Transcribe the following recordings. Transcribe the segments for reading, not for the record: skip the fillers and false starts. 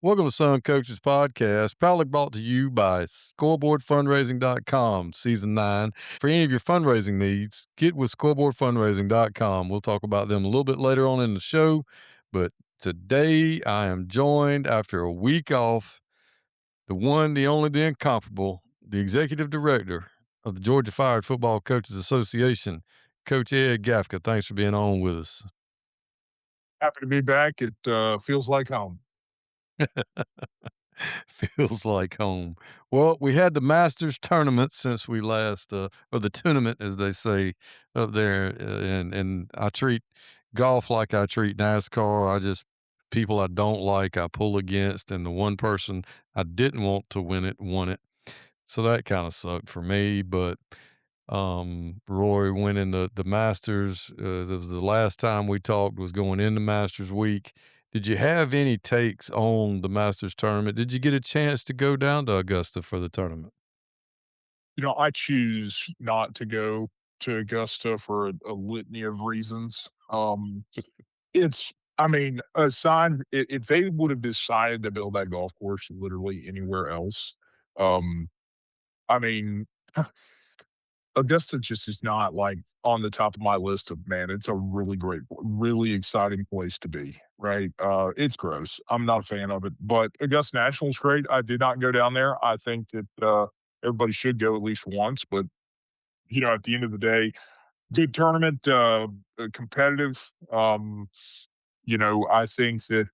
Welcome to Sun Coaches Podcast, proudly brought to you by scoreboardfundraising.com, season 9. For any of your fundraising needs, get with scoreboardfundraising.com. We'll talk about them a little bit later on in the show, but today I am joined after a week off, the one, the only, the incomparable, the executive director of the Georgia Fired Football Coaches Association, Coach Ed Gaffca. Thanks for being on with us. Happy to be back. It feels like home. Feels like home. Well, we had the Masters tournament since we last, or the tournament, as they say up there, and I treat golf like I treat NASCAR. People I don't like, I pull against, and the one person I didn't want to win it won it. So that kind of sucked for me. But Roy winning the Masters, the last time we talked was going into Masters week. Did you have any takes on the Masters tournament? Did you get a chance to go down to Augusta for the tournament? I choose not to go to Augusta for a litany of reasons. I mean, if they would have decided to build that golf course literally anywhere else, um, I mean, Augusta just is not like on the top of my list of man. It's a really great, really exciting place to be. Right? It's gross. I'm not a fan of it, but Augusta National is great. I did not go down there. I think that everybody should go at least once. But at the end of the day, good tournament, competitive. I think that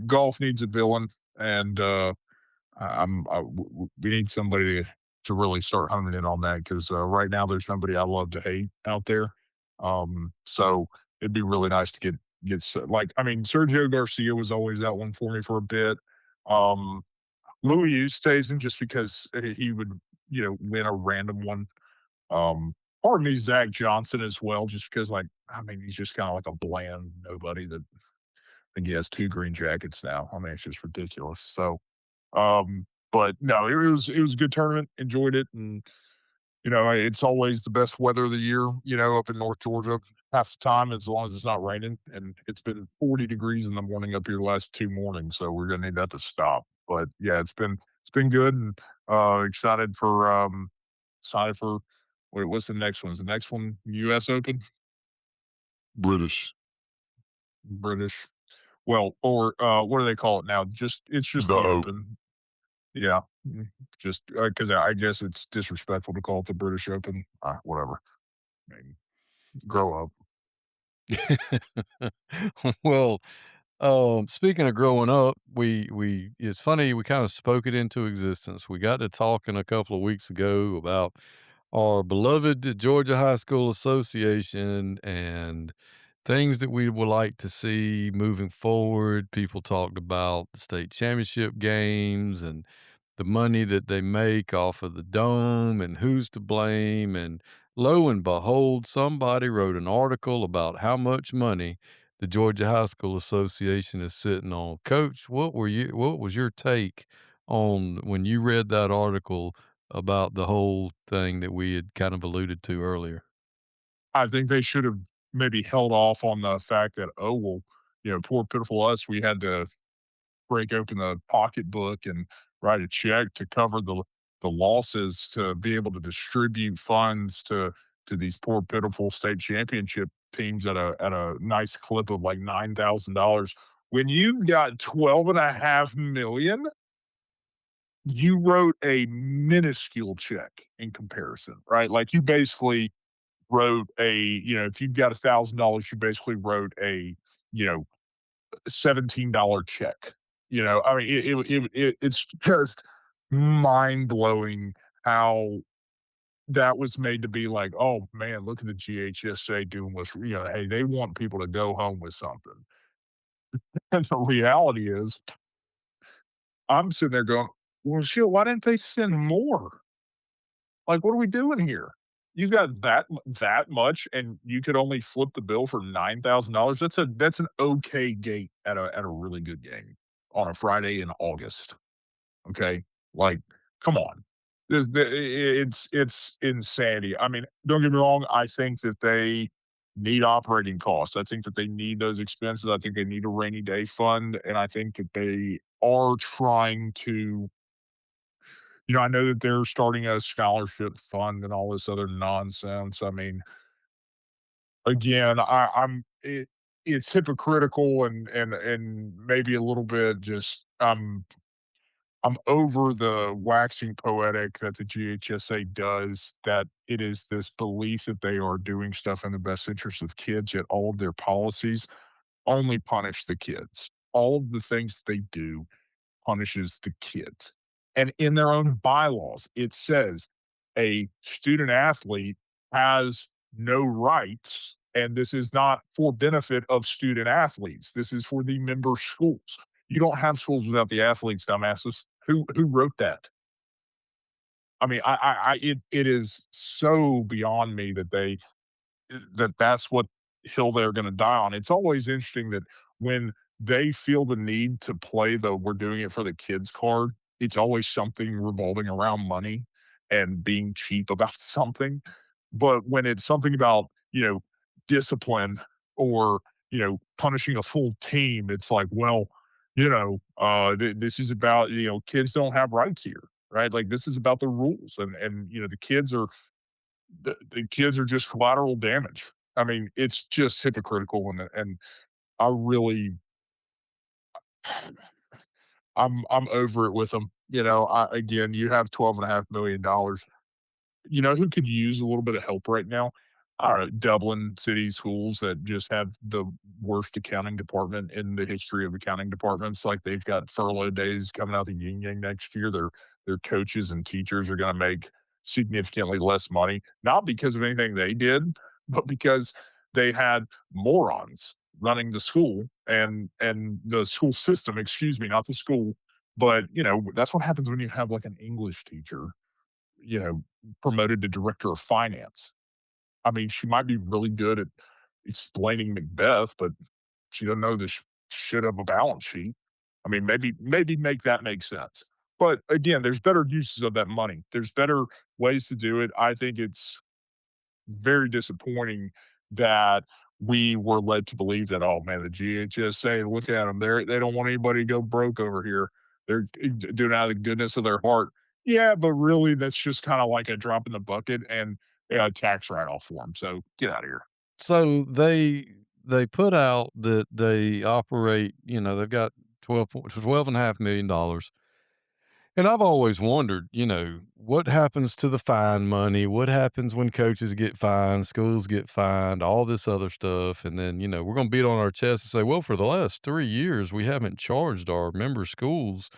golf needs a villain, and we need somebody to really start honing in on that because right now there's somebody I love to hate out there. So it'd be really nice to like I mean Sergio Garcia was always that one for me for a bit. Um, Louis Oosthuizen just because he would win a random one. Part of me Zach Johnson as well just because like I mean he's just kind of like a bland nobody that I think he has 2 green jackets now. I mean it's just ridiculous. But no, it was a good tournament, enjoyed it, and, it's always the best weather of the year, up in North Georgia half the time as long as it's not raining, and it's been 40 degrees in the morning up here the last 2 mornings, so we're gonna need that to stop. But, yeah, it's been good and, excited for what's the next one? Is the next one US Open? British. British? Well, or, what do they call it now? It's just The the Oak. Open. Yeah, just because I guess it's disrespectful to call it the British Open. Whatever. I mean, grow up. Well, speaking of growing up, we it's funny, we kind of spoke it into existence. We got to talking a couple of weeks ago about our beloved Georgia High School Association and things that we would like to see moving forward. People talked about the state championship games and the money that they make off of the dome and who's to blame. And lo and behold, somebody wrote an article about how much money the Georgia High School Association is sitting on. Coach, what was your take on when you read that article about the whole thing that we had kind of alluded to earlier? I think they should have maybe held off on the fact that, oh, well, poor pitiful us, we had to break open the pocketbook and write a check to cover the losses to be able to distribute funds to these poor pitiful state championship teams at a nice clip of like $9,000. When you got 12.5 million, you wrote a minuscule check in comparison, right? Like you basically wrote if you've got $1,000, you basically wrote a, you know, $17 check. I mean, it's just mind blowing how that was made to be like, oh man, look at the GHSA doing hey, they want people to go home with something. And the reality is, I'm sitting there going, well, shit, why didn't they send more? Like, what are we doing here? You got that much, and you could only flip the bill for $9,000. That's an okay gate at a really good game on a Friday in August. Okay, like, come on, it's insanity. I mean, don't get me wrong. I think that they need operating costs. I think that they need those expenses. I think they need a rainy day fund, and I think that they are trying to, I know that they're starting a scholarship fund and all this other nonsense. I mean, again, it's hypocritical and maybe a little bit just I'm over the waxing poetic that the GHSA does, that it is this belief that they are doing stuff in the best interest of kids, yet all of their policies only punish the kids. All of the things they do punishes the kids. And in their own bylaws, it says a student athlete has no rights, and this is not for benefit of student athletes. This is for the member schools. You don't have schools without the athletes, dumbasses. Who wrote that? I mean, it is so beyond me that that's what hill they're gonna die on. It's always interesting that when they feel the need to play the "we're doing it for the kids" card, it's always something revolving around money and being cheap about something. But when it's something about, discipline or, punishing a full team, it's like, well, this is about, kids don't have rights here, right? Like, this is about the rules and, the kids are just collateral damage. I mean, it's just hypocritical, and I really, I'm over it with them. Again, you have $12.5 million. You know who could use a little bit of help right now? I don't know, Dublin City Schools that just have the worst accounting department in the history of accounting departments. Like, they've got furlough days coming out the yin yang next year. Their coaches and teachers are gonna make significantly less money, not because of anything they did, but because they had morons running the school and the school system, excuse me, not the school. But, that's what happens when you have, like, an English teacher, you know, promoted to director of finance. I mean, she might be really good at explaining Macbeth, but she doesn't know the shit of a balance sheet. I mean, maybe make that make sense. But again, there's better uses of that money. There's better ways to do it. I think it's very disappointing that we were led to believe that, oh man, the GHSA, look at them. They don't want anybody to go broke over here. They're doing it out of the goodness of their heart. Yeah, but really, that's just kind of like a drop in the bucket and a tax write off for them. So get out of here. So they put out that they operate, they've got 12.5 million dollars. And I've always wondered, what happens to the fine money? What happens when coaches get fined, schools get fined, all this other stuff? And then, we're going to beat on our chest and say, well, for the last 3 years, we haven't charged our member schools,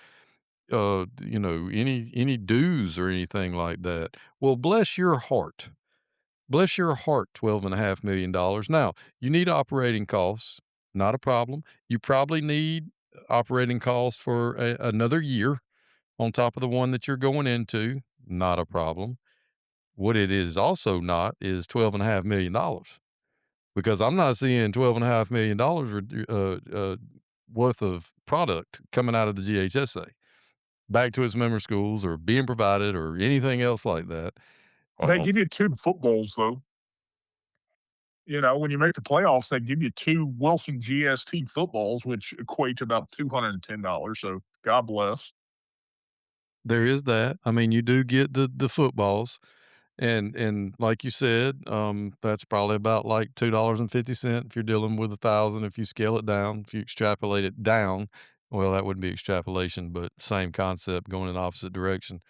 any dues or anything like that. Well, bless your heart. Bless your heart, $12.5 million. Now, you need operating costs, not a problem. You probably need operating costs for another year on top of the one that you're going into, not a problem. What it is also not is $12.5 million, because I'm not seeing $12.5 million worth of product coming out of the GHSA back to its member schools or being provided or anything else like that. They Uh, give you two footballs though. When you make the playoffs, they give you two Wilson GST footballs, which equate to about $210. So God bless. there is that. I mean, you do get the footballs. And like you said, that's probably about like $2.50 if you're dealing with 1,000. If you scale it down, if you extrapolate it down, well, that wouldn't be extrapolation, but same concept going in the opposite direction.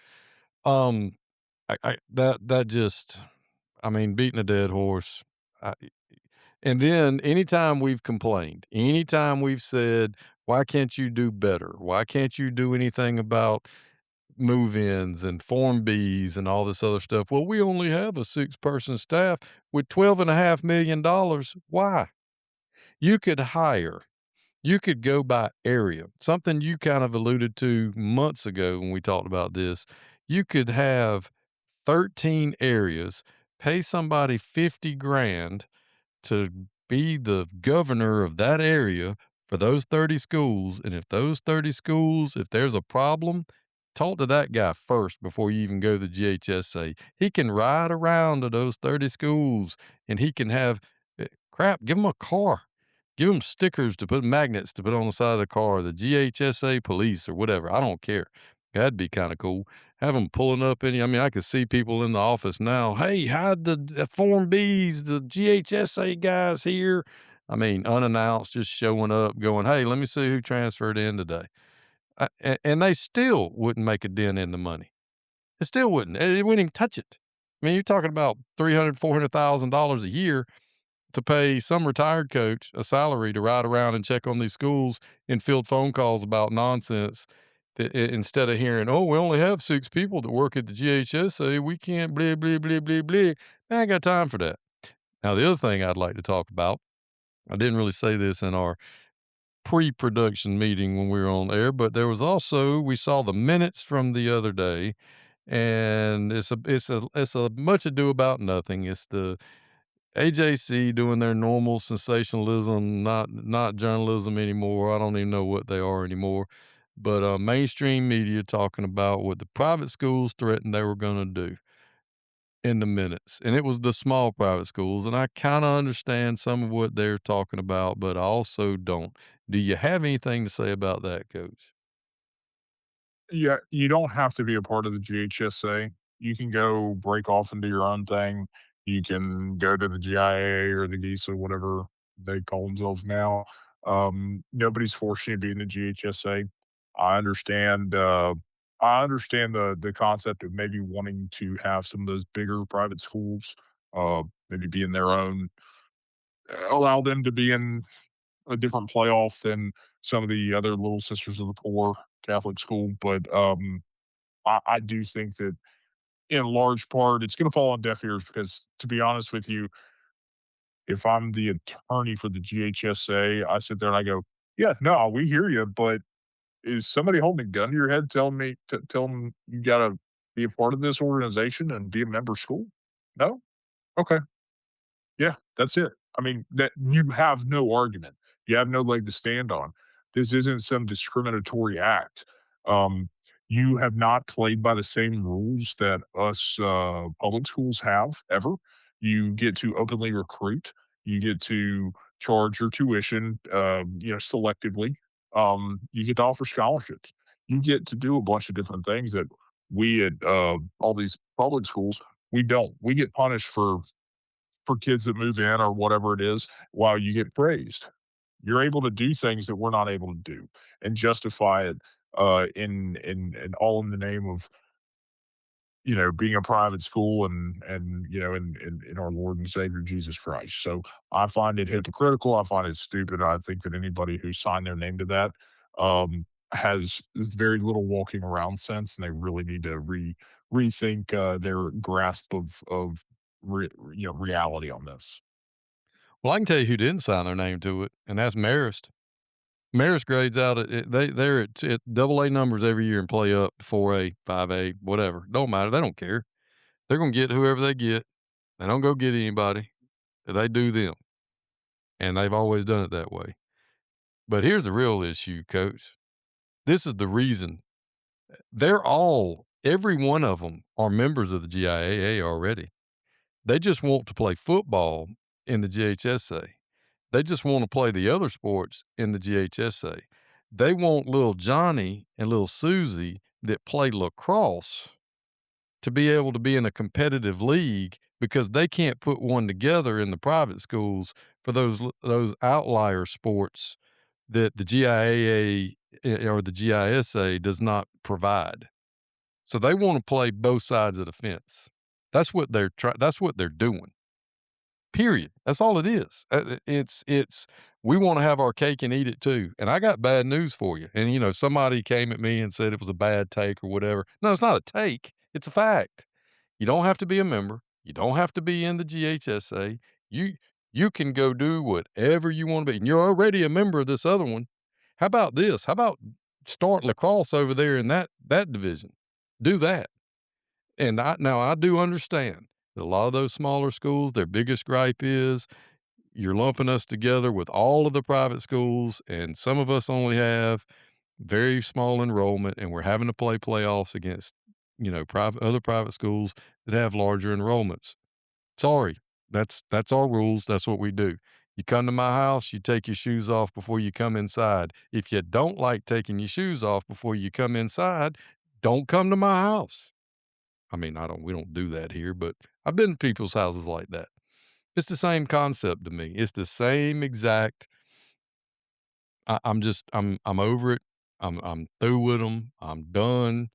Um, that just, I mean, beating a dead horse. I, and then anytime we've complained, anytime we've said, why can't you do better? Why can't you do anything about move-ins and Form Bs and all this other stuff? Well, we only have a 6-person staff with $12.5 million. Why? You could hire, you could go by area, something you kind of alluded to months ago when we talked about this. You could have 13 areas, pay somebody 50 grand to be the governor of that area for those 30 schools. And if those 30 schools, if there's a problem, talk to that guy first before you even go to the GHSA. He can ride around to those 30 schools and he can have Crap, give them a car. Give them stickers to put magnets to put on the side of the car, the GHSA police or whatever. I don't care. That'd be kinda cool. Have them pulling up I mean, I could see people in the office now, "Hey, hide the Form Bs, the GHSA guys here." I mean, unannounced, just showing up, going, "Hey, let me see who transferred in today." And they still wouldn't make a dent in the money. It still wouldn't. It wouldn't even touch it. I mean, you're talking about $300,000-$400,000 a year to pay some retired coach a salary to ride around and check on these schools and field phone calls about nonsense that instead of hearing, "Oh, we only have 6 people that work at the GHSA. We can't blah, blah, blah, blah, blah." I ain't got time for that. Now, the other thing I'd like to talk about, I didn't really say this in our pre-production meeting when we were on air, but there was also we saw the minutes from the other day, and it's a much ado about nothing. It's the AJC doing their normal sensationalism, not journalism anymore. I don't even know what they are anymore. But mainstream media talking about what the private schools threatened they were going to do in the minutes. And it was the small private schools. And I kind of understand some of what they're talking about, but I also don't. Do you have anything to say about that, coach? Yeah, you don't have to be a part of the GHSA. You can go break off and do your own thing. You can go to the GIA or the GISA, whatever they call themselves now. Nobody's forcing you to be in the GHSA. I understand. I understand the concept of maybe wanting to have some of those bigger private schools, maybe be in their own, allow them to be in a different playoff than some of the other little sisters of the poor Catholic school. But I do think that in large part it's going to fall on deaf ears because, to be honest with you, if I'm the attorney for the GHSA, I sit there and I go, "Yeah, no, we hear you, but is somebody holding a gun to your head telling me telling you got to be a part of this organization and be a member school? No, okay, yeah, that's it. I mean, that you have no argument. You have no leg to stand on. This isn't some discriminatory act. Um, you have not played by the same rules that us public schools have ever. You get to openly recruit. You get to charge your tuition, selectively. You get to offer scholarships. You get to do a bunch of different things that we at all these public schools we don't. We get punished for kids that move in or whatever it is while you get praised. You're able to do things that we're not able to do and justify it in all in the name of being a private school and in our Lord and Savior Jesus Christ. So I find it hypocritical. I find it stupid. I think that anybody who signed their name to that has very little walking around sense, and they really need to rethink their grasp of reality on this. Well, I can tell you who didn't sign their name to it, and that's Marist. Marist grades out they're at double A numbers every year and play up 4A, 5A, whatever. Don't matter. They don't care. They're gonna get whoever they get. They don't go get anybody. They do them, and they've always done it that way. But here's the real issue, coach. This is the reason. Every one of them are members of the GIAA already. They just want to play football in the GHSA. They just want to play the other sports in the GHSA. They want little Johnny and little Susie that play lacrosse to be able to be in a competitive league because they can't put one together in the private schools for those outlier sports that the GIAA or the GISA does not provide. So they want to play both sides of the fence. That's what they're doing. Period. That's all it is. It's we want to have our cake and eat it too. And I got bad news for you. And somebody came at me and said it was a bad take or whatever. No, it's not a take. It's a fact. You don't have to be a member. You don't have to be in the GHSA. You you can go do whatever you want to be. And you're already a member of this other one. How about this? How about start lacrosse over there in that division? Do that. And I do understand that a lot of those smaller schools, their biggest gripe is you're lumping us together with all of the private schools, and some of us only have very small enrollment, and we're having to play playoffs against, other private schools that have larger enrollments. Sorry, that's our rules. That's what we do. You come to my house, you take your shoes off before you come inside. If you don't like taking your shoes off before you come inside, don't come to my house. I mean, we don't do that here, but I've been to people's houses like that. It's the same concept to me. It's the same exact. I'm over it. I'm through with them. I'm done.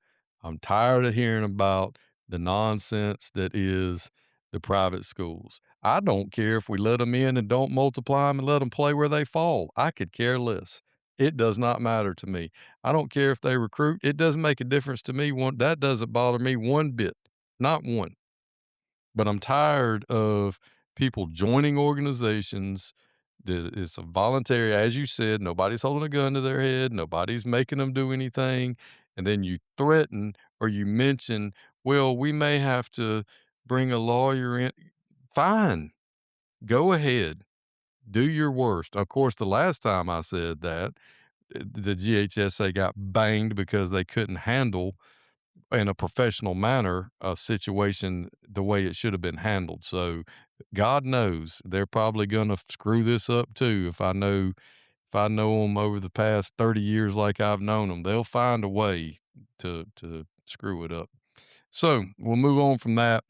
I'm tired of hearing about the nonsense that is the private schools. I don't care if we let them in and don't multiply them and let them play where they fall. I could care less. It does not matter to me. I don't care if they recruit. It doesn't make a difference to me. That doesn't bother me one bit. Not one. But I'm tired of people joining organizations that it's a voluntary, as you said, nobody's holding a gun to their head, nobody's making them do anything, and then you threaten or you mention, "Well, we may have to bring a lawyer in." Fine, go ahead, do your worst. Of course, the last time I said that, the GHSA got banged because they couldn't handle in a professional manner a situation the way it should have been handled. So God knows they're probably going to screw this up too. If I know them over the past 30 years like I've known them, they'll find a way to screw it up. So we'll move on from that.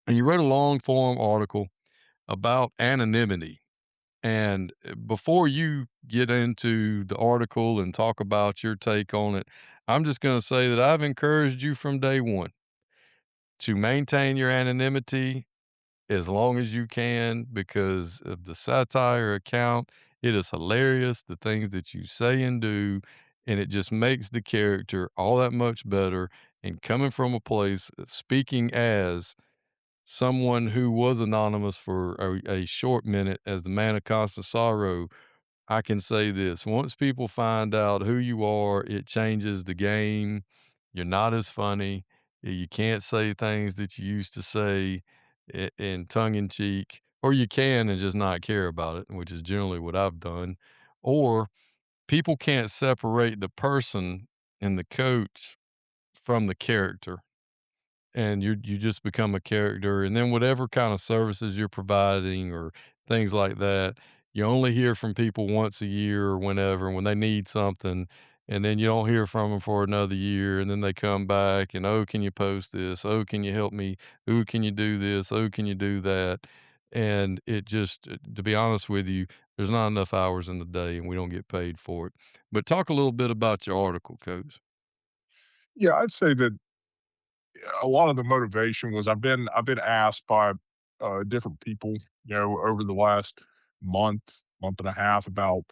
And you wrote a long form article about anonymity. And before you get into the article and talk about your take on it, I'm just going to say that I've encouraged you from day one to maintain your anonymity as long as you can because of the satire account. It is hilarious, the things that you say and do, and it just makes the character all that much better. And coming from a place, speaking as someone who was anonymous for a short minute as the man of constant sorrow, I can say this, once people find out who you are, it changes the game. You're not as funny. You can't say things that you used to say in tongue in cheek, or you can and just not care about it, which is generally what I've done. Or people can't separate the person and the coach from the character, and you just become a character, and then whatever kind of services you're providing or things like that, you only hear from people once a year or whenever when they need something, and then you don't hear from them for another year, and then they come back and, "Oh, can you post this? Oh, can you help me? Ooh, can you do this? Oh, can you do that?" And it just to be honest with you, there's not enough hours in the day, and we don't get paid for it. But talk a little bit about your article, coach. Yeah, I'd say that a lot of the motivation was I've been asked by different people, over the last month and a half about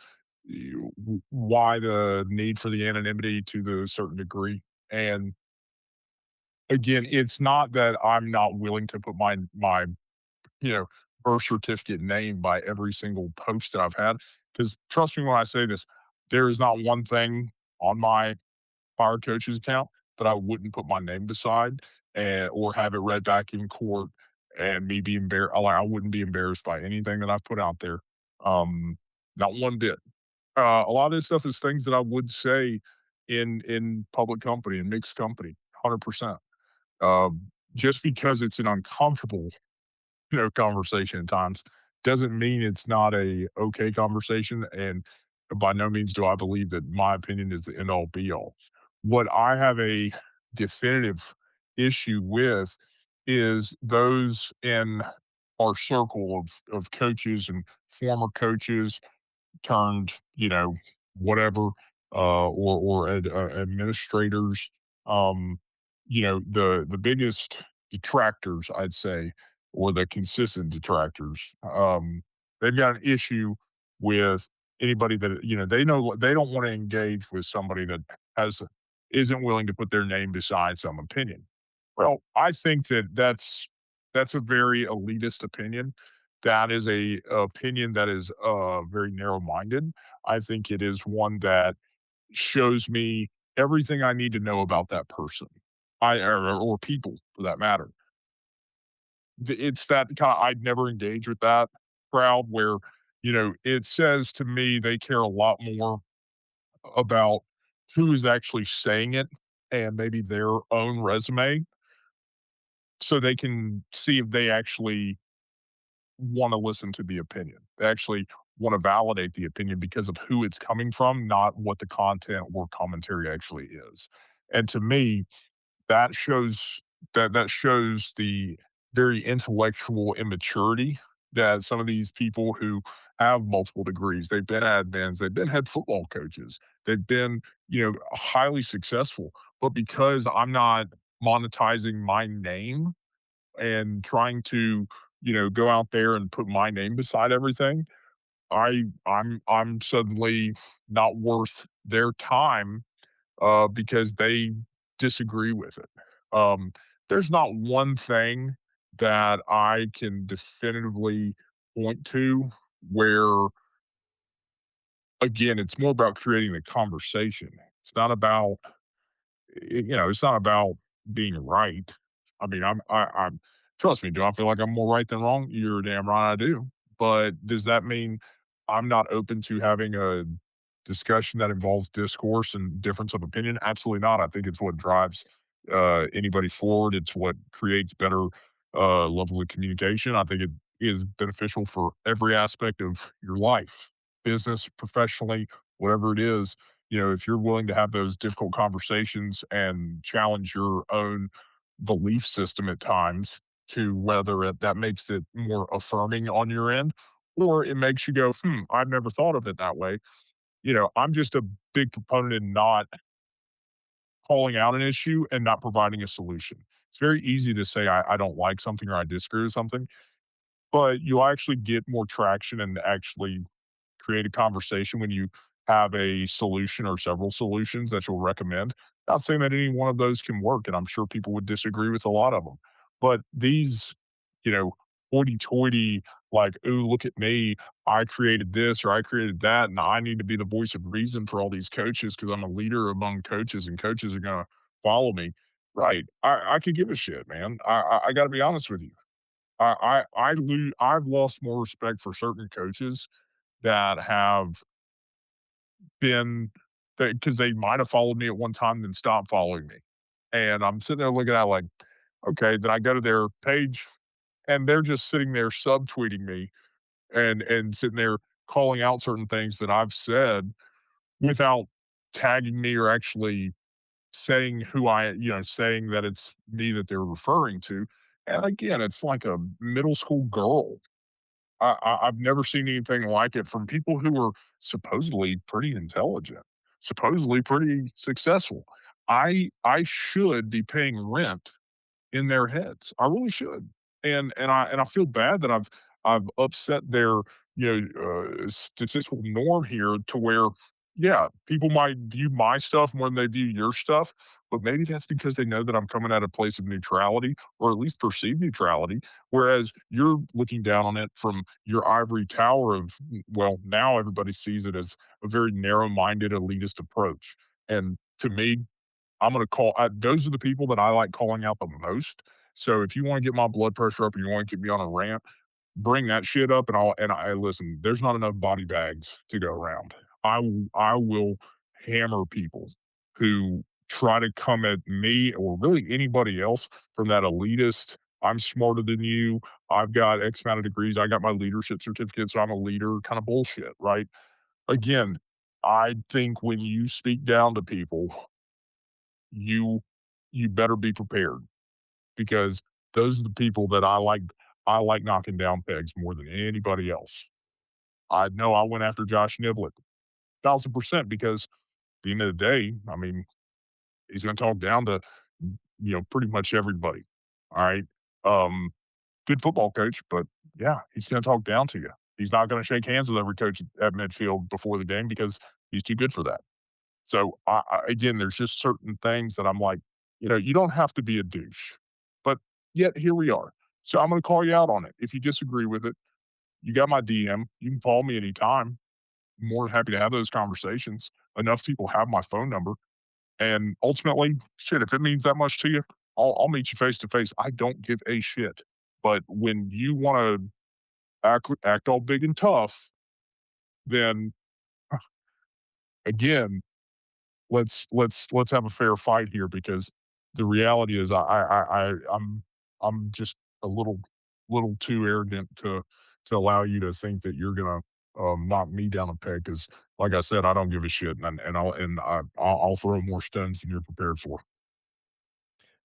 why the need for the anonymity to the certain degree. And again, it's not that I'm not willing to put my you know birth certificate name by every single post that I've had. Because trust me when I say this, there is not one thing on my fire coach's account that I wouldn't put my name beside and or have it read back in court and me be embarrassed. Like, I wouldn't be embarrassed by anything that I've put out there. Not one bit. A lot of this stuff is things that I would say in public company and mixed company, 100%. Just because it's an uncomfortable conversation at times doesn't mean it's not a okay conversation. And by no means do I believe that my opinion is the end all be all. What I have a definitive issue with is those in our circle of coaches and former coaches turned, whatever, or administrators. Um, the biggest detractors, I'd say, or the consistent detractors. They've got an issue with anybody that they know they don't want to engage with somebody that has isn't willing to put their name beside some opinion. Well, I think that's a very elitist opinion. That is a opinion that is very narrow minded. I think it is one that shows me everything I need to know about that person, or people for that matter. It's that kind of I'd never engage with that crowd where it says to me they care a lot more about who is actually saying it and maybe their own resume so they can see if they actually want to listen to the opinion. They actually want to validate the opinion because of who it's coming from, not what the content or commentary actually is. And to me, that shows that shows the very intellectual immaturity that some of these people who have multiple degrees, they've been admins, they've been head football coaches, they've been, highly successful. But because I'm not monetizing my name and trying to, go out there and put my name beside everything, I'm suddenly not worth their time because they disagree with it. Um, there's not one thing that I can definitively point to where, again, it's more about creating the conversation. It's not about, it's not about being right. I mean, I'm, trust me, do I feel like I'm more right than wrong? You're damn right I do. But does that mean I'm not open to having a discussion that involves discourse and difference of opinion? Absolutely not. I think it's what drives anybody forward. It's what creates better level of communication. I think it is beneficial for every aspect of your life, business, professionally, whatever it is. If you're willing to have those difficult conversations and challenge your own belief system at times to whether that makes it more affirming on your end or it makes you go, I've never thought of it that way. I'm just a big proponent in not calling out an issue and not providing a solution. It's very easy to say I don't like something or I disagree with something, but you'll actually get more traction and actually create a conversation when you have a solution or several solutions that you'll recommend. Not saying that any one of those can work, and I'm sure people would disagree with a lot of them. But these, you know, hoity-toity, like, "Ooh, look at me. I created this or I created that, and I need to be the voice of reason for all these coaches because I'm a leader among coaches and coaches are gonna follow me." Right. I could give a shit, man. I gotta be honest with you. I've lost more respect for certain coaches that have been because they might have followed me at one time, then stopped following me. And I'm sitting there looking at it like, okay, then I go to their page and they're just sitting there subtweeting me and sitting there calling out certain things that I've said without tagging me or actually saying saying that it's me that they're referring to. And again, it's like a middle school girl. I've never seen anything like it from people who are supposedly pretty intelligent, supposedly pretty successful. I should be paying rent in their heads. I really should. And I feel bad that I've upset their, statistical norm here to where, yeah, people might view my stuff more than they view your stuff, but maybe that's because they know that I'm coming at a place of neutrality or at least perceived neutrality, whereas you're looking down on it from your ivory tower of, well, now everybody sees it as a very narrow-minded elitist approach. And to me, I'm gonna call those are the people that I like calling out the most. So if you wanna get my blood pressure up and you wanna get me on a rant, bring that shit up and I listen, there's not enough body bags to go around. I will hammer people who try to come at me or really anybody else from that elitist, "I'm smarter than you, I've got X amount of degrees, I got my leadership certificate, so I'm a leader," kinda bullshit, right? Again, I think when you speak down to people you you better be prepared because those are the people that I like knocking down pegs more than anybody else. I know I went after Josh Niblett 1,000% because at the end of the day, I mean, he's gonna talk down to, pretty much everybody. All right. Um, Good football coach, but yeah, he's gonna talk down to you. He's not gonna shake hands with every coach at midfield before the game because he's too good for that. So, again, there's just certain things that I'm like, you don't have to be a douche, but yet here we are. So I'm gonna call you out on it. If you disagree with it, you got my DM. You can call me anytime. More than happy to have those conversations. Enough people have my phone number, and ultimately, shit, if it means that much to you, I'll meet you face to face. I don't give a shit. But when you want to act all big and tough, then again, let's have a fair fight here because the reality is I'm just a little too arrogant to to allow you to think that you're gonna knock me down a peg. Because, like I said, I don't give a shit, and I'll throw more stones than you're prepared for.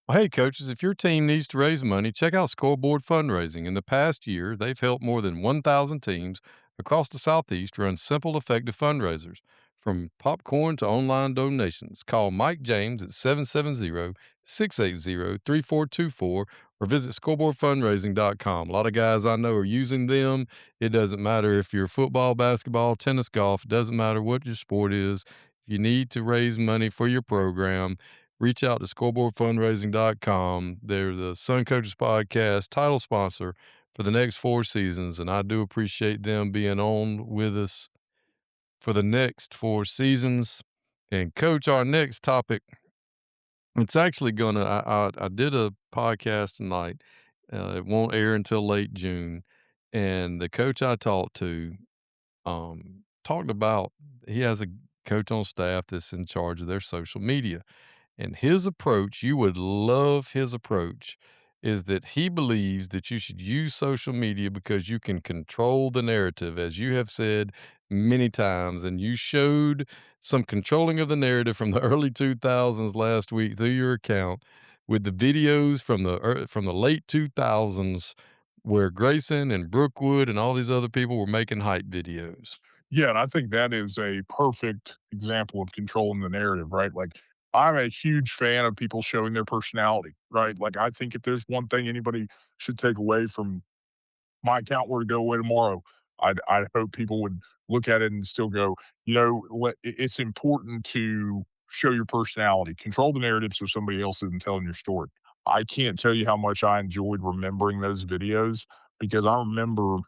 Well, hey, coaches, if your team needs to raise money, check out Scoreboard Fundraising. In the past year, they've helped more than 1,000 teams across the Southeast run simple, effective fundraisers. From popcorn to online donations, call Mike James at 770-680-3424 or visit scoreboardfundraising.com. A lot of guys I know are using them. It doesn't matter if you're football, basketball, tennis, golf, it doesn't matter what your sport is. If you need to raise money for your program, reach out to scoreboardfundraising.com. They're the Sun Coaches Podcast title sponsor for the next 4 seasons, and I do appreciate them being on with us for the next 4 seasons. And coach, our next topic, it's actually gonna I did a podcast tonight. It won't air until late June, and the coach I talked to, talked about he has a coach on staff that's in charge of their social media. And his approach, you would love his approach, is that he believes that you should use social media because you can control the narrative, as you have said many times. And you showed some controlling of the narrative from the early 2000s last week through your account with the videos from the late 2000s where Grayson and Brookwood and all these other people were making hype videos. Yeah, and I think that is a perfect example of controlling the narrative, right? Like, I'm a huge fan of people showing their personality, right? Like, I think if there's one thing anybody should take away from my account were to go away tomorrow, I hope people would look at it and still go, it's important to show your personality, control the narrative so somebody else isn't telling your story. I can't tell you how much I enjoyed remembering those videos because I remember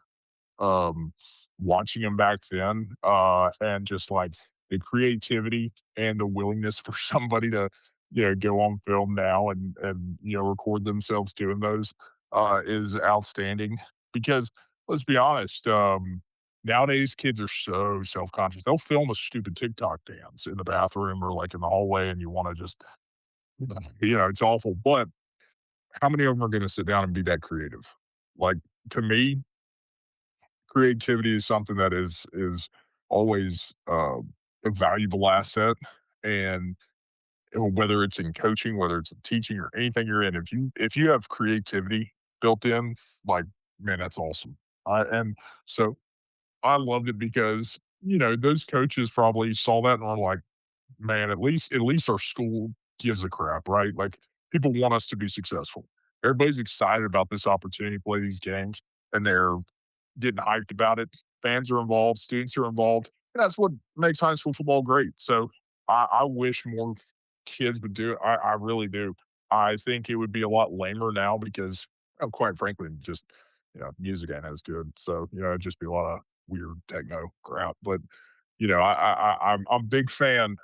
um, watching them back then, and just like the creativity and the willingness for somebody to, go on film now and record themselves doing those is outstanding. Because let's be honest, nowadays kids are so self conscious. They'll film a stupid TikTok dance in the bathroom or like in the hallway, and you want to just, it's awful. But how many of them are going to sit down and be that creative? Like, to me, creativity is something that is always a valuable asset, and whether it's in coaching, whether it's in teaching or anything you're in, if you have creativity built in, like, man, that's awesome. And so I loved it because those coaches probably saw that and are like, man, at least our school gives a crap, right? Like, people want us to be successful. Everybody's excited about this opportunity to play these games, and they're getting hyped about it. Fans are involved, students are involved, and that's what makes high school football great. So I wish more kids would do it. I really do. I think it would be a lot lamer now because, quite frankly, just music ain't as good. So it'd just be a lot of weird techno crap. But I'm big fan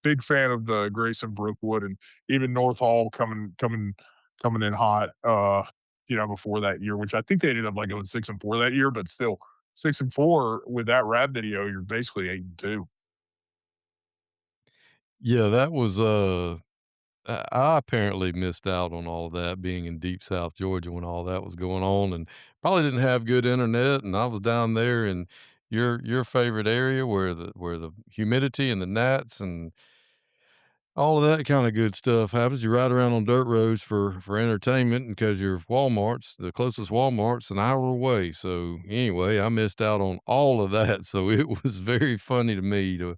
of the Grayson Brookwood and even North Hall coming in hot, before that year, which I think they ended up like going 6-4 that year, but still 6-4 with that rap video, you're basically 8-2. Yeah, that was I apparently missed out on all of that being in deep South Georgia when all that was going on, and probably didn't have good internet, and I was down there in your favorite area where the humidity and the gnats and all of that kinda good stuff happens. You ride around on dirt roads for entertainment because your Walmart's the closest Walmart's an hour away, so, anyway, I missed out on all of that, so it was very funny to me to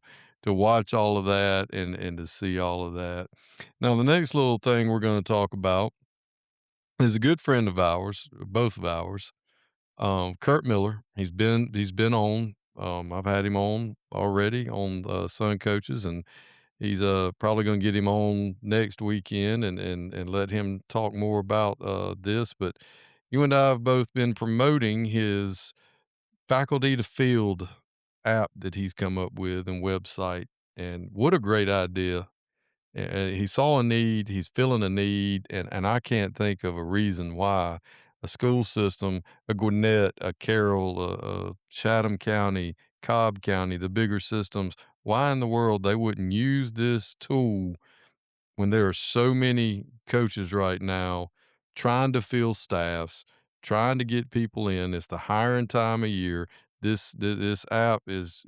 watch all of that and to see all of that. Now, the next little thing we're gonna talk about is a good friend of ours, both of ours, Kurt Miller. He's been on, I've had him on already on, Sun Coaches, and he's, probably gonna get him on next weekend and let him talk more about, this, but you and I have both been promoting his Faculty to Field app that he's come up with and website, and what a great idea. He saw a need, he's filling a need, and I can't think of a reason why a school system, a Gwinnett, a Carroll, a Chatham County, Cobb County, the bigger systems, why in the world they wouldn't use this tool when there are so many coaches right now trying to fill staffs, trying to get people in. It's the hiring time of year. This app is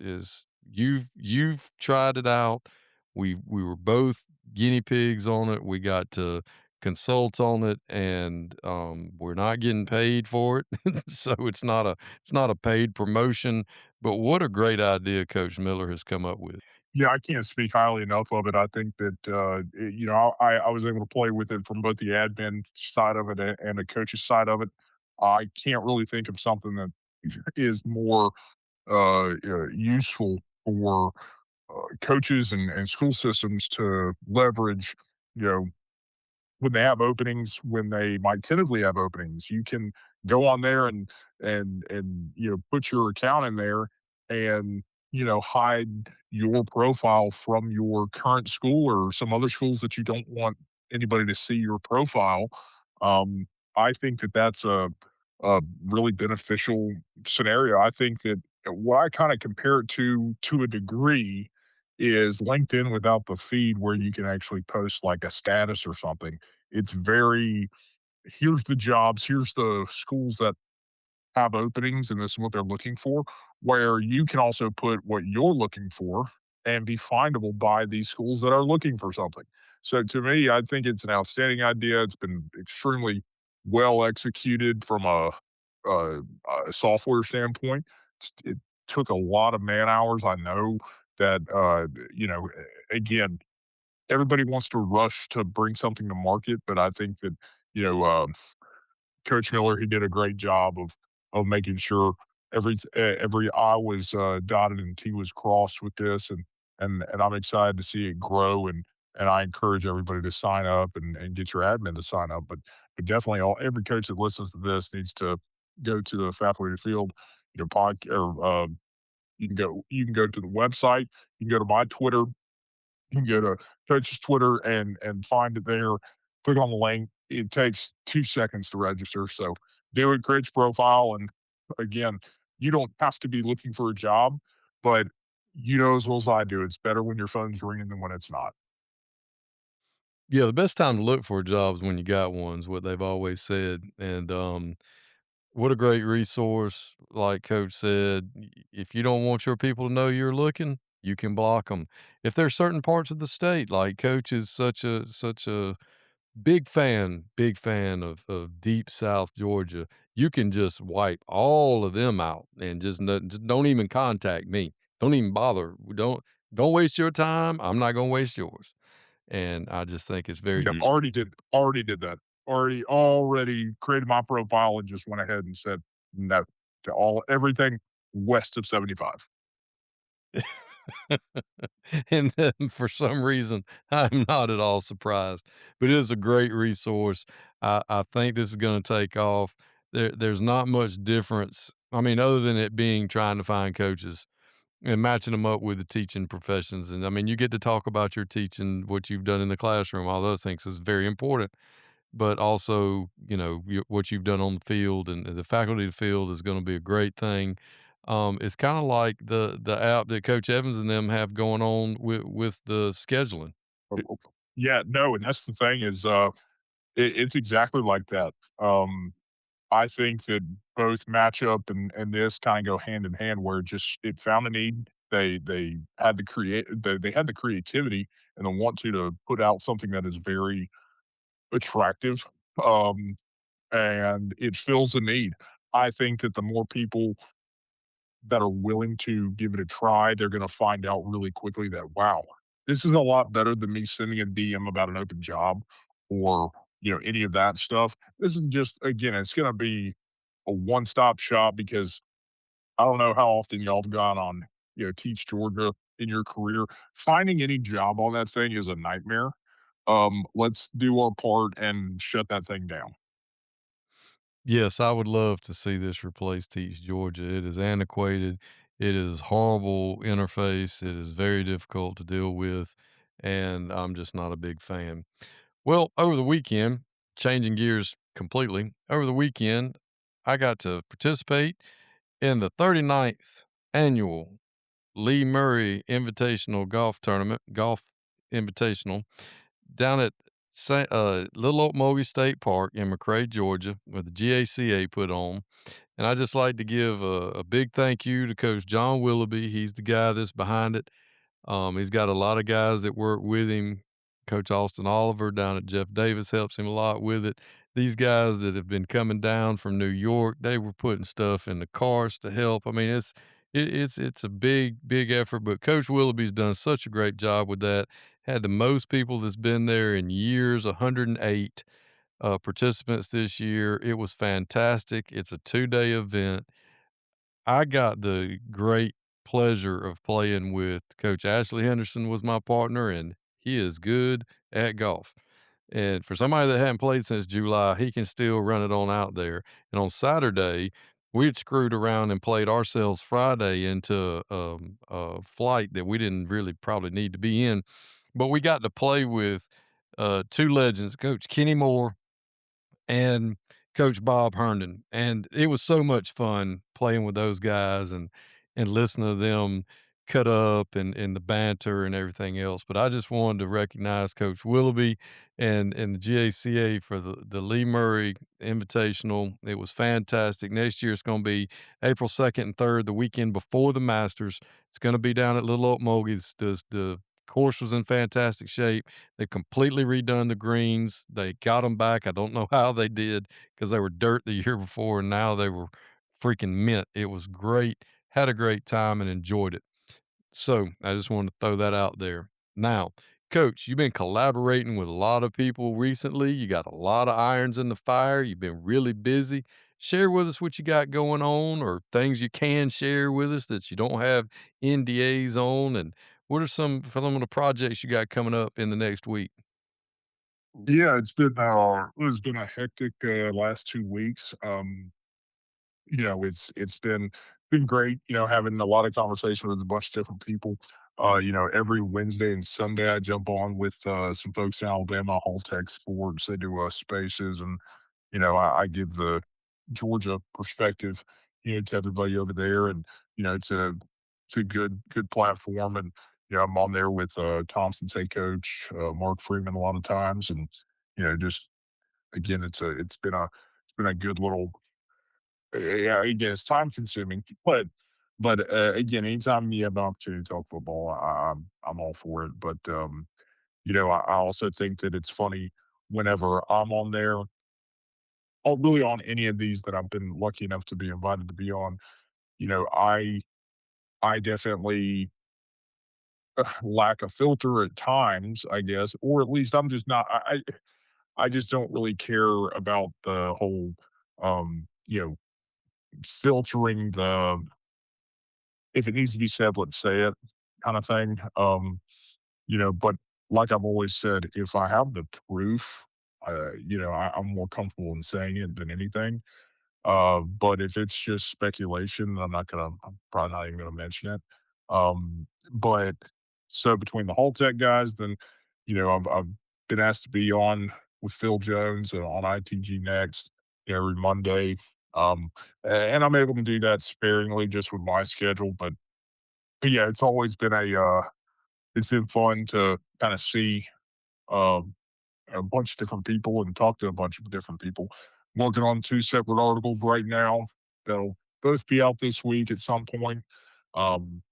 you've tried it out. We were both guinea pigs on it. We got to consult on it, and we're not getting paid for it. So it's not a paid promotion. But what a great idea Coach Miller has come up with. Yeah, I can't speak highly enough of it. I think that, I was able to play with it from both the admin side of it and the coaches side of it. I can't really think of something that is more useful for coaches and school systems to leverage, you know, when they have openings, when they might tentatively have openings, you can go on there and put your account in there and hide your profile from your current school or some other schools that you don't want anybody to see your profile. Um, I think that that's a really beneficial scenario. I think that what I kind of compare it to a degree is LinkedIn without the feed where you can actually post like a status or something. It's very, here's the jobs, here's the schools that have openings, and this is what they're looking for, where you can also put what you're looking for and be findable by these schools that are looking for something. So to me, I think it's an outstanding idea. It's been extremely well executed from a, a software standpoint. It took a lot of man hours. I know that, again, everybody wants to rush to bring something to market, but I think that, you know, Coach Miller, he did a great job of making sure every I was dotted and T was crossed with this, and I'm excited to see it grow, and I encourage everybody to sign up and get your admin to sign up, but definitely every coach that listens to this needs to go to the faculty field, pod or you can go to the website, you can go to my Twitter, you can go to coach's Twitter and find it there. Click on the link. It takes 2 seconds to register. So do it, create your profile. And again, you don't have to be looking for a job, but you know as well as I do, it's better when your phone's ringing than when it's not. Yeah, the best time to look for a job is when you got one, is what they've always said. And what a great resource. Like Coach said, if you don't want your people to know you're looking, you can block them. If there's certain parts of the state, like Coach is such a big fan of deep South Georgia, you can just wipe all of them out and just don't even contact me. Don't even bother. Don't waste your time. I'm not gonna waste yours. And I just think it's very Yep, easy. already did that. Already created my profile and just went ahead and said no to all everything west of 75. And then for some reason, I'm not at all surprised, but it is a great resource. I think this is going to take off. There's not much difference. I mean, other than it being trying to find coaches and matching them up with the teaching professions. And I mean, you get to talk about your teaching, what you've done in the classroom, all those things is very important. But also, what you've done on the field and the faculty field is going to be a great thing. It's kind of like the app that Coach Evans and them have going on with the scheduling. Yeah, no, and that's the thing is, it's exactly like that. I think that both matchup and this kinda go hand in hand where it found a need. They had the they had the creativity and the want to put out something that is very attractive, um, and it fills a need. I think that the more people that are willing to give it a try, they're gonna find out really quickly that, wow, this is a lot better than me sending a DM about an open job or, any of that stuff. This is just again, it's gonna be a one-stop shop because I don't know how often y'all have gone on, Teach Georgia in your career. Finding any job on that thing is a nightmare. Let's do our part and shut that thing down. Yes, I would love to see this replace Teach Georgia. It is antiquated. It is horrible interface. It is very difficult to deal with, and I'm just not a big fan. Well, over the weekend, changing gears completely, over the weekend, I got to participate in the 39th annual Lee Murray Invitational Golf Tournament, Golf Invitational, down at Little Oak Mulgee State Park in McRae, Georgia, where the GHSA put on. And I just like to give a big thank you to Coach John Willoughby. He's the guy that's behind it. He's got a lot of guys that work with him. Coach Austin Oliver down at Jeff Davis helps him a lot with it. These guys that have been coming down from New York, they were putting stuff in the cars to help. I mean, it's a big effort, but Coach Willoughby's done such a great job with that. Had the most people that's been there in years, 108 participants this year. It was fantastic. It's a 2-day event. I got the great pleasure of playing with Coach Ashley Henderson was my partner, and he is good at golf. And for somebody that hadn't played since July, he can still run it on out there. And on Saturday, we had screwed around and played ourselves Friday into a flight that we didn't really probably need to be in, but we got to play with two legends, Coach Kenny Moore and Coach Bob Herndon, and it was so much fun playing with those guys and listening to them cut up and the banter and everything else. But I just wanted to recognize Coach Willoughby and the GACA for the Lee Murray Invitational. It was fantastic. Next year it's going to be April 2nd and 3rd, the weekend before the Masters. It's going to be down at Little Oak Mulgee. The course was in fantastic shape. They completely redone the greens. They got them back. I don't know how they did because they were dirt the year before, and now they were freaking mint. It was great. Had a great time and enjoyed it. So I just wanted to throw that out there. Now, Coach, you've been collaborating with a lot of people recently. You got a lot of irons in the fire. You've been really busy. Share with us what you got going on or things you can share with us that you don't have NDAs on. And what are some of the projects you got coming up in the next week? Yeah, it's been a hectic last 2 weeks. It's been great, having a lot of conversation with a bunch of different people. Every Wednesday and Sunday I jump on with some folks in Alabama, Hall Tech Sports. They do spaces, and I give the Georgia perspective, to everybody over there, and it's a good platform, and I'm on there with Thompson's head coach Mark Freeman a lot of times, and just again, it's been a good little yeah, again, it's time consuming, but again, anytime you have an opportunity to talk football, I'm all for it. But I also think that it's funny whenever I'm on there, or really on any of these that I've been lucky enough to be invited to be on. I definitely lack a filter at times, I guess, or at least I'm just not. I just don't really care about the whole filtering the if it needs to be said, let's say it kind of thing. But like I've always said, if I have the proof, I'm more comfortable in saying it than anything. But if it's just speculation, I'm probably not even gonna mention it. But so between the Hall Tech guys, then, I've been asked to be on with Phil Jones on ITG Next every Monday. And I'm able to do that sparingly just with my schedule, but yeah, it's been fun to kind of see um, a bunch of different people and talk to a bunch of different people. Working on two separate articles right now that'll both be out this week at some point. Um,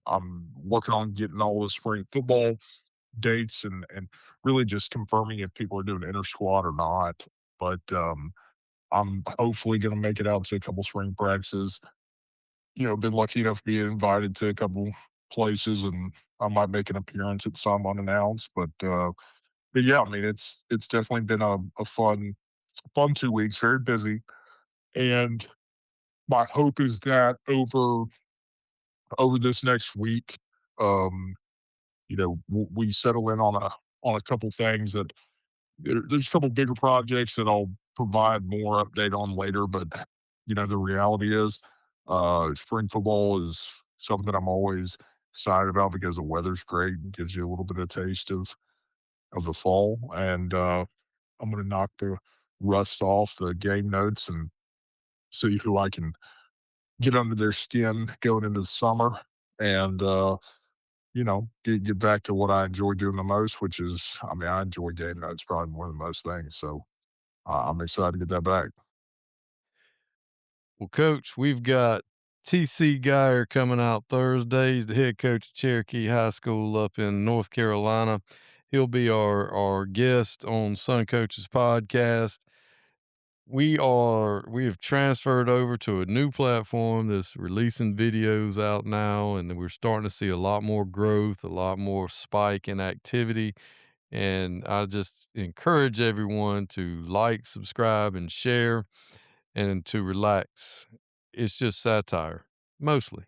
I'm working on getting all the spring football dates and really just confirming if people are doing inter squad or not. But I'm hopefully going to make it out to a couple spring practices. Been lucky enough to be invited to a couple places, and I might make an appearance at some unannounced. But yeah, I mean, it's definitely been a fun 2 weeks, very busy, and my hope is that over this next week, um, we settle in on a couple things that there's a couple bigger projects that I'll provide more update on later. But the reality is, spring football is something I'm always excited about because the weather's great and gives you a little bit of taste of the fall. And I'm going to knock the rust off the game notes and see who I can get under their skin going into the summer. And get back to what I enjoy doing the most, which is, I mean, I enjoy game notes probably more than most things. So I'm excited to get that back. Well, Coach, we've got TC Geyer coming out Thursday. He's the head coach of Cherokee High School up in North Carolina. He'll be our guest on Sun Coaches podcast. We have transferred over to a new platform that's releasing videos out now, and we're starting to see a lot more growth, a lot more spike in activity. And I just encourage everyone to like, subscribe, and share, and to relax. It's just satire, mostly.